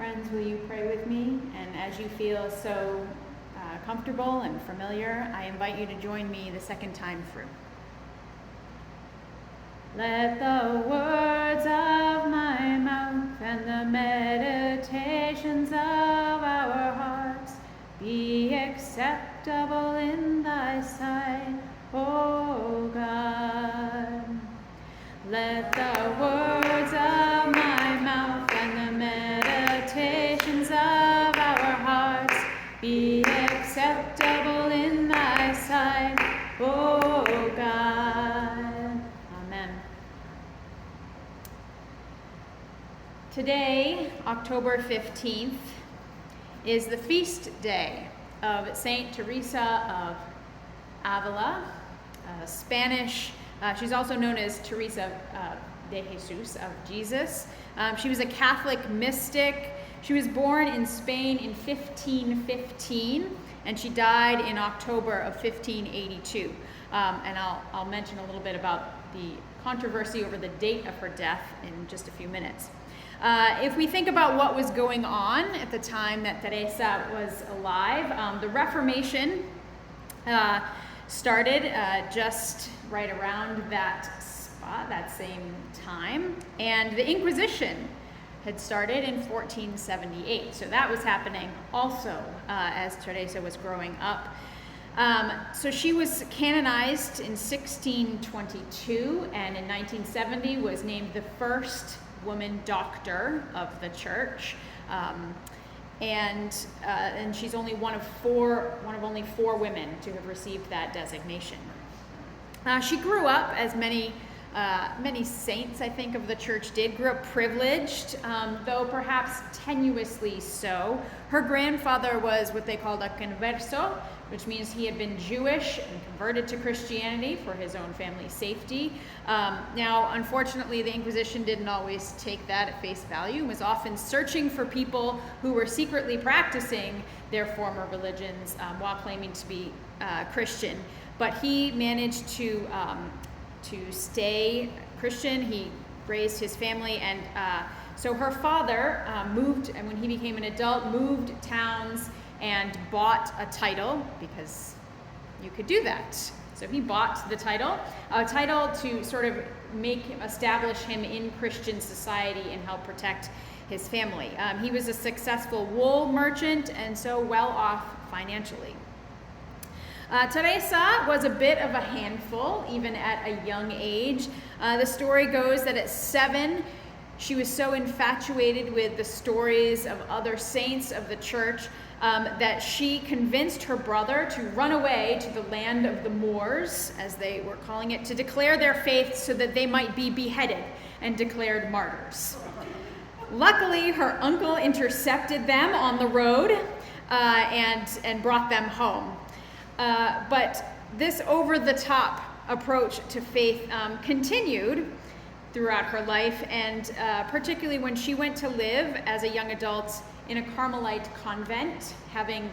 Friends, will you pray with me? And as you feel so comfortable and familiar, I invite you to join me the second time through. Let the words of my mouth and the meditations of our hearts be acceptable in thy sight, O God. Let the words of my mouth and the meditations of our hearts be acceptable in thy sight, O God. Amen. Today, October 15th, is the feast day of Saint Teresa of Ávila, Spanish. She's also known as Teresa de Jesus, of Jesus. She was a Catholic mystic. She was born in Spain in 1515, and she died in October of 1582. And I'll mention a little bit about the controversy over the date of her death in just a few minutes. If we think about what was going on at the time that Teresa was alive, the Reformation started just right around that spot, that same time, and the Inquisition had started in 1478. So that was happening also as Teresa was growing up. So she was canonized in 1622, and in 1970 was named the first woman doctor of the church. And she's only one of only four women to have received that designation. She grew up, as many saints, I think, of the church did, grew up privileged, though perhaps tenuously so. Her grandfather was what they called a converso, which means he had been Jewish and converted to Christianity for his own family's safety. Now, unfortunately, the Inquisition didn't always take that at face value and was often searching for people who were secretly practicing their former religions while claiming to be Christian. But he managed to stay Christian. He raised his family, and so her father moved, and when he became an adult, moved towns and bought a title, because you could do that. So he bought the title, a title to sort of establish him in Christian society and help protect his family. He was a successful wool merchant and so well off financially. Teresa was a bit of a handful, even at a young age. The story goes that at 7, she was so infatuated with the stories of other saints of the church that she convinced her brother to run away to the land of the Moors, as they were calling it, to declare their faith so that they might be beheaded and declared martyrs. Luckily, her uncle intercepted them on the road and brought them home. But this over-the-top approach to faith continued throughout her life, and particularly when she went to live as a young adult in a Carmelite convent, having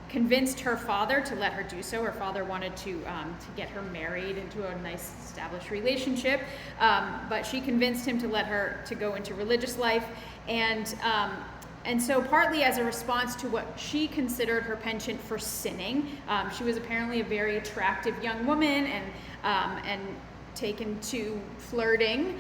convinced her father to let her do so. Her father wanted to get her married into a nice established relationship, but she convinced him to let her to go into religious life, and so partly as a response to what she considered her penchant for sinning. She was apparently a very attractive young woman and taken to flirting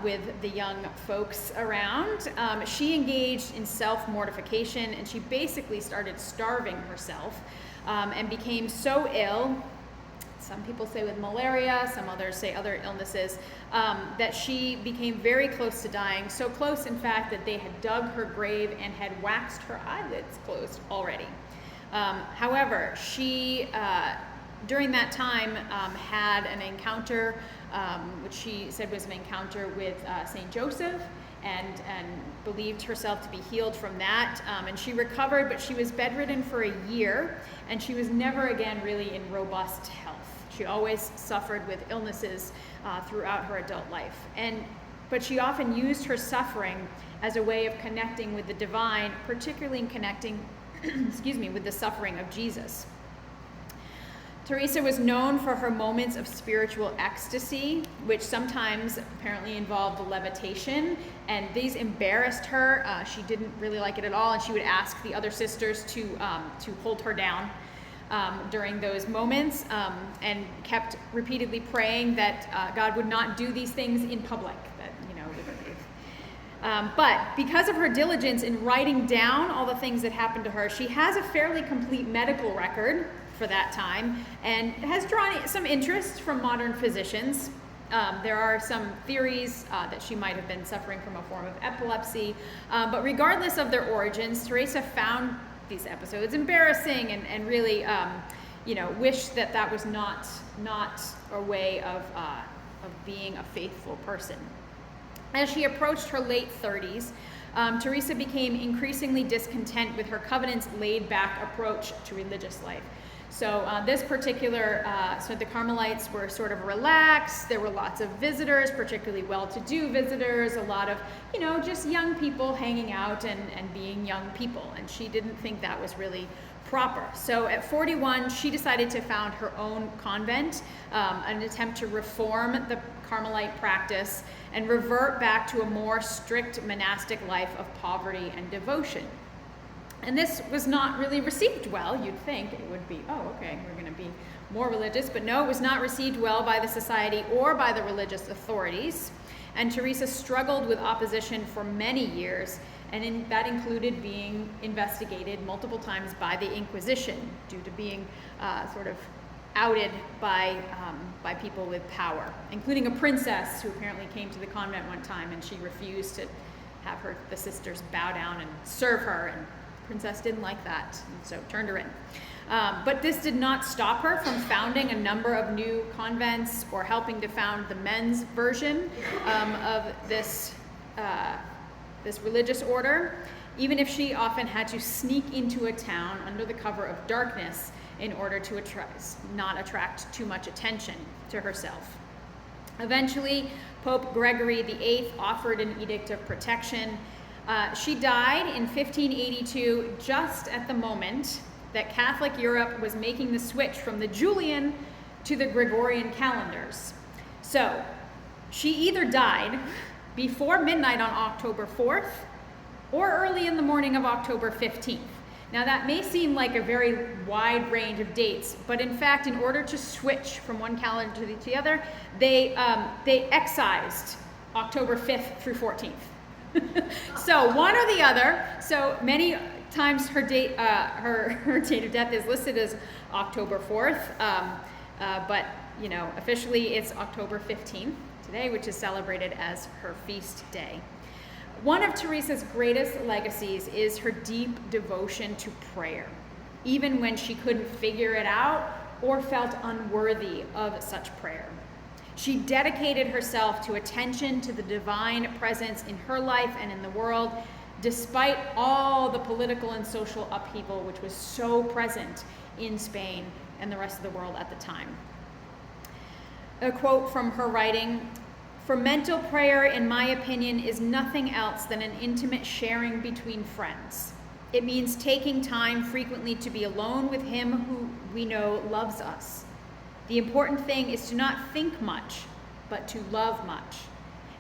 with the young folks around. She engaged in self-mortification, and she basically started starving herself and became so ill, some people say with malaria, some others say other illnesses, that she became very close to dying, so close in fact that they had dug her grave and had waxed her eyelids closed already. However, she during that time had an encounter, which she said was an encounter with St. Joseph, and believed herself to be healed from that. And she recovered, but she was bedridden for a year, and she was never again really in robust health. She always suffered with illnesses throughout her adult life. But she often used her suffering as a way of connecting with the divine, particularly in connecting with the suffering of Jesus. Teresa was known for her moments of spiritual ecstasy, which sometimes apparently involved levitation, and these embarrassed her. She didn't really like it at all, and she would ask the other sisters to hold her down during those moments, and kept repeatedly praying that God would not do these things in public. But because of her diligence in writing down all the things that happened to her, she has a fairly complete medical record for that time, and has drawn some interest from modern physicians. There are some theories that she might have been suffering from a form of epilepsy, but regardless of their origins, Teresa found these episodes embarrassing and really wished that was not a way of being a faithful person. As she approached her late 30s, Teresa became increasingly discontent with her covenant's laid-back approach to religious life. So this particular, so the Carmelites were sort of relaxed. There were lots of visitors, particularly well-to-do visitors, a lot of, just young people hanging out and being young people. And she didn't think that was really proper. So at 41, she decided to found her own convent, an attempt to reform the Carmelite practice and revert back to a more strict monastic life of poverty and devotion. And this was not really received well. You'd think it would be, okay, we're going to be more religious. But no, it was not received well by the society or by the religious authorities. And Teresa struggled with opposition for many years, and that included being investigated multiple times by the Inquisition due to being sort of outed by people with power, including a princess who apparently came to the convent one time, and she refused to have the sisters bow down and serve her, and the princess didn't like that, and so turned her in. But this did not stop her from founding a number of new convents or helping to found the men's version of this religious order, even if she often had to sneak into a town under the cover of darkness in order to not attract too much attention to herself. Eventually, Pope Gregory VIII offered an edict of protection. She died in 1582, just at the moment that Catholic Europe was making the switch from the Julian to the Gregorian calendars. So, she either died before midnight on October 4th or early in the morning of October 15th. Now that may seem like a very wide range of dates, but in fact, in order to switch from one calendar to the other, they excised October 5th through 14th. So one or the other. So many times her date of death is listed as October 4th, but officially it's October 15th today, which is celebrated as her feast day. One of Teresa's greatest legacies is her deep devotion to prayer, even when she couldn't figure it out or felt unworthy of such prayer. She dedicated herself to attention to the divine presence in her life and in the world, despite all the political and social upheaval which was so present in Spain and the rest of the world at the time. A quote from her writing: "For mental prayer, in my opinion, is nothing else than an intimate sharing between friends. It means taking time frequently to be alone with him who we know loves us. The important thing is to not think much, but to love much,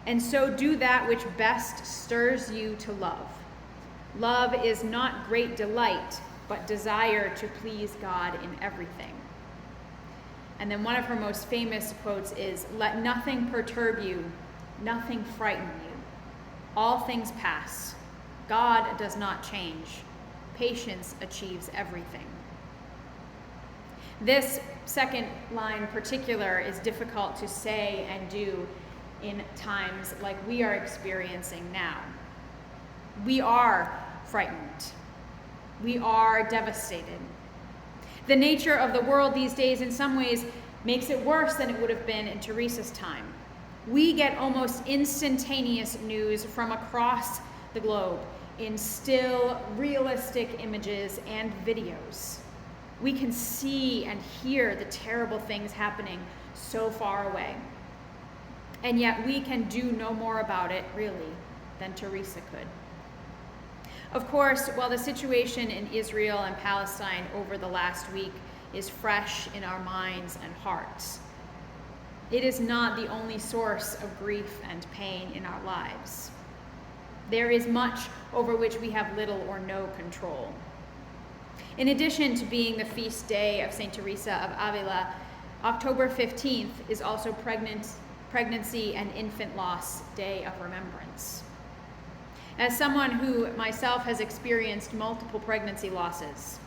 and so do that which best stirs you to love. Love is not great delight, but desire to please God in everything." And then one of her most famous quotes is, "Let nothing perturb you, nothing frighten you. All things pass. God does not change. Patience achieves everything." This second line in particular is difficult to say and do in times like we are experiencing now. We are frightened. We are devastated. The nature of the world these days in some ways makes it worse than it would have been in Teresa's time. We get almost instantaneous news from across the globe in still, realistic images and videos. We can see and hear the terrible things happening so far away. And yet we can do no more about it, really, than Teresa could. Of course, while the situation in Israel and Palestine over the last week is fresh in our minds and hearts. It is not the only source of grief and pain in our lives. There is much over which we have little or no control. In addition to being the feast day of St. Teresa of Ávila, October 15th is also Pregnancy and Infant Loss Day of Remembrance. As someone who myself has experienced multiple pregnancy losses,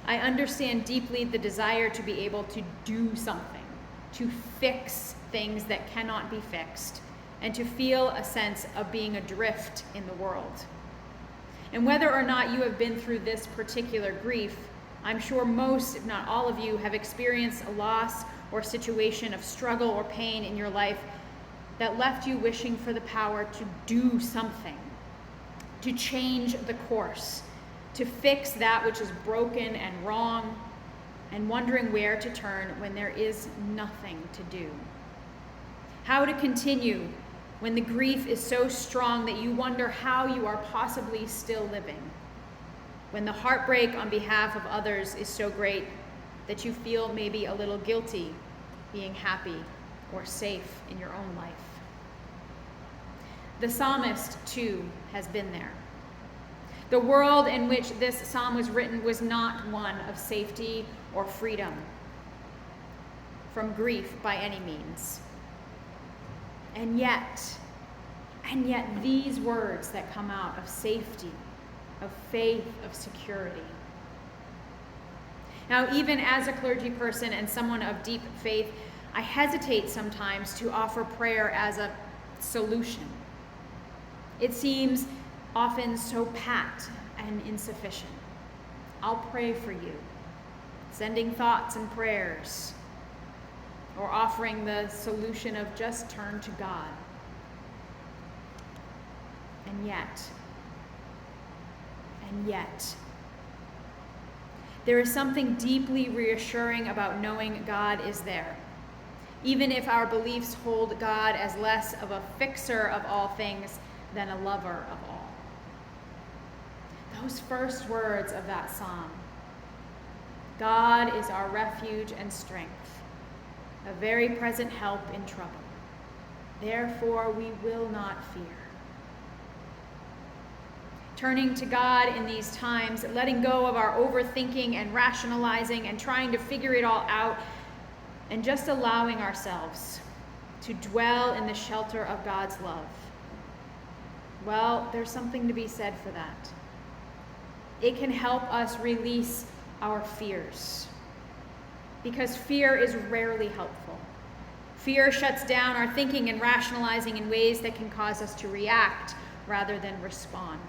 I understand deeply the desire to be able to do something, to fix things that cannot be fixed, and to feel a sense of being adrift in the world. And whether or not you have been through this particular grief, I'm sure most, if not all of you, have experienced a loss or situation of struggle or pain in your life that left you wishing for the power to do something, to change the course, to fix that which is broken and wrong, and wondering where to turn when there is nothing to do. How to continue when the grief is so strong that you wonder how you are possibly still living. When the heartbreak on behalf of others is so great that you feel maybe a little guilty being happy or safe in your own life. The psalmist, too, has been there. The world in which this psalm was written was not one of safety or freedom from grief by any means. And yet these words that come out of safety, of faith, of security. Now, even as a clergy person and someone of deep faith, I hesitate sometimes to offer prayer as a solution. It seems often so pat and insufficient. I'll pray for you, sending thoughts and prayers, or offering the solution of just turn to God. And yet, there is something deeply reassuring about knowing God is there, even if our beliefs hold God as less of a fixer of all things than a lover of all. Those first words of that psalm, God is our refuge and strength, a very present help in trouble. Therefore we will not fear. Turning to God in these times, letting go of our overthinking and rationalizing and trying to figure it all out, and just allowing ourselves to dwell in the shelter of God's love. Well, there's something to be said for that. It can help us release our fears, because fear is rarely helpful. Fear shuts down our thinking and rationalizing in ways that can cause us to react rather than respond.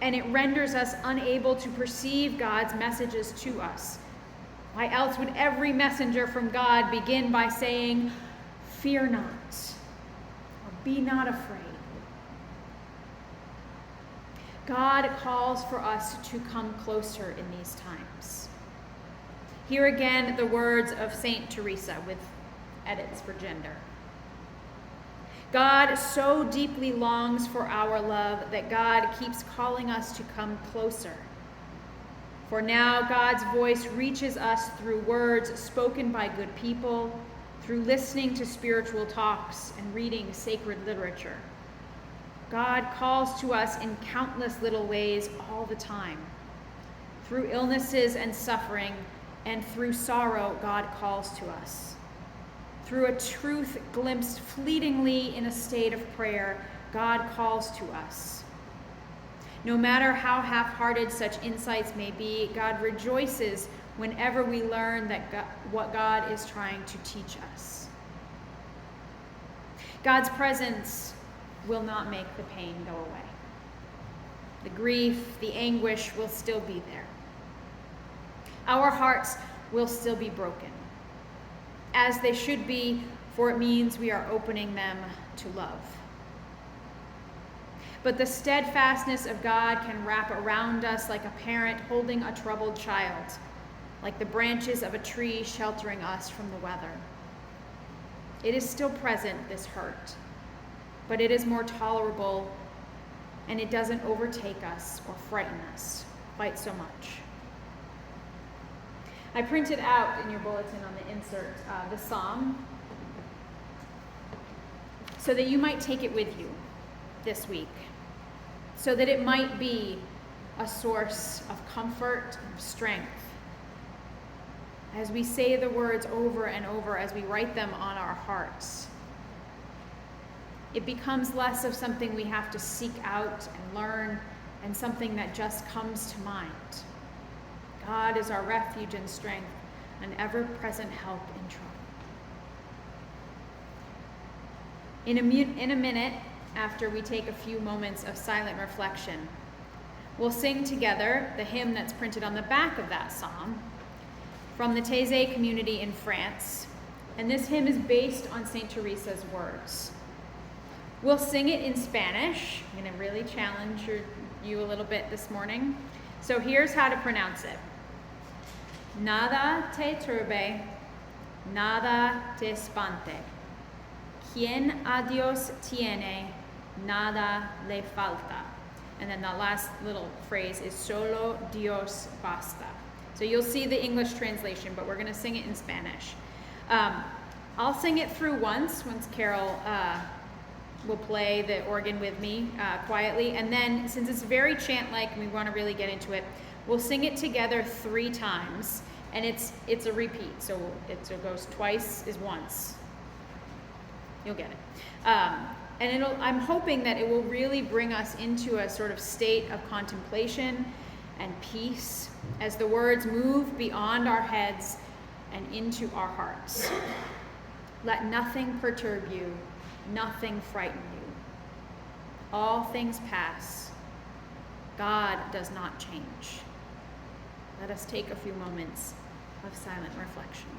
And it renders us unable to perceive God's messages to us. Why else would every messenger from God begin by saying, "Fear not," or "Be not afraid"? God calls for us to come closer in these times. Here again, the words of St. Teresa with edits for gender. God so deeply longs for our love that God keeps calling us to come closer. For now, God's voice reaches us through words spoken by good people, through listening to spiritual talks and reading sacred literature. God calls to us in countless little ways all the time. Through illnesses and suffering, and through sorrow, God calls to us. Through a truth glimpsed fleetingly in a state of prayer, God calls to us. No matter how half-hearted such insights may be, God rejoices whenever we learn what God is trying to teach us. God's presence will not make the pain go away. The grief, the anguish will still be there. Our hearts will still be broken, as they should be, for it means we are opening them to love. But the steadfastness of God can wrap around us like a parent holding a troubled child, like the branches of a tree sheltering us from the weather. It is still present, this hurt, but it is more tolerable, and it doesn't overtake us or frighten us quite so much. I printed out in your bulletin on the insert the psalm so that you might take it with you this week, so that it might be a source of comfort and strength as we say the words over and over, as we write them on our hearts. It becomes less of something we have to seek out and learn and something that just comes to mind. God is our refuge and strength, an ever-present help in trouble. In a minute, after we take a few moments of silent reflection, we'll sing together the hymn that's printed on the back of that psalm from the Taizé community in France. And this hymn is based on St. Teresa's words. We'll sing it in Spanish. I'm going to really challenge you a little bit this morning. So here's how to pronounce it. Nada te turbe, nada te espante. Quien a Dios tiene, nada le falta. And then the last little phrase is solo Dios basta. So you'll see the English translation, but we're going to sing it in Spanish. I'll sing it through once Carol will play the organ with me quietly. And then, since it's very chant-like and we want to really get into it, we'll sing it together 3 times. And it's a repeat, so it goes twice is once. You'll get it. And I'm hoping that it will really bring us into a sort of state of contemplation and peace as the words move beyond our heads and into our hearts. Let nothing perturb you, nothing frighten you. All things pass. God does not change. Let us take a few moments of silent reflection.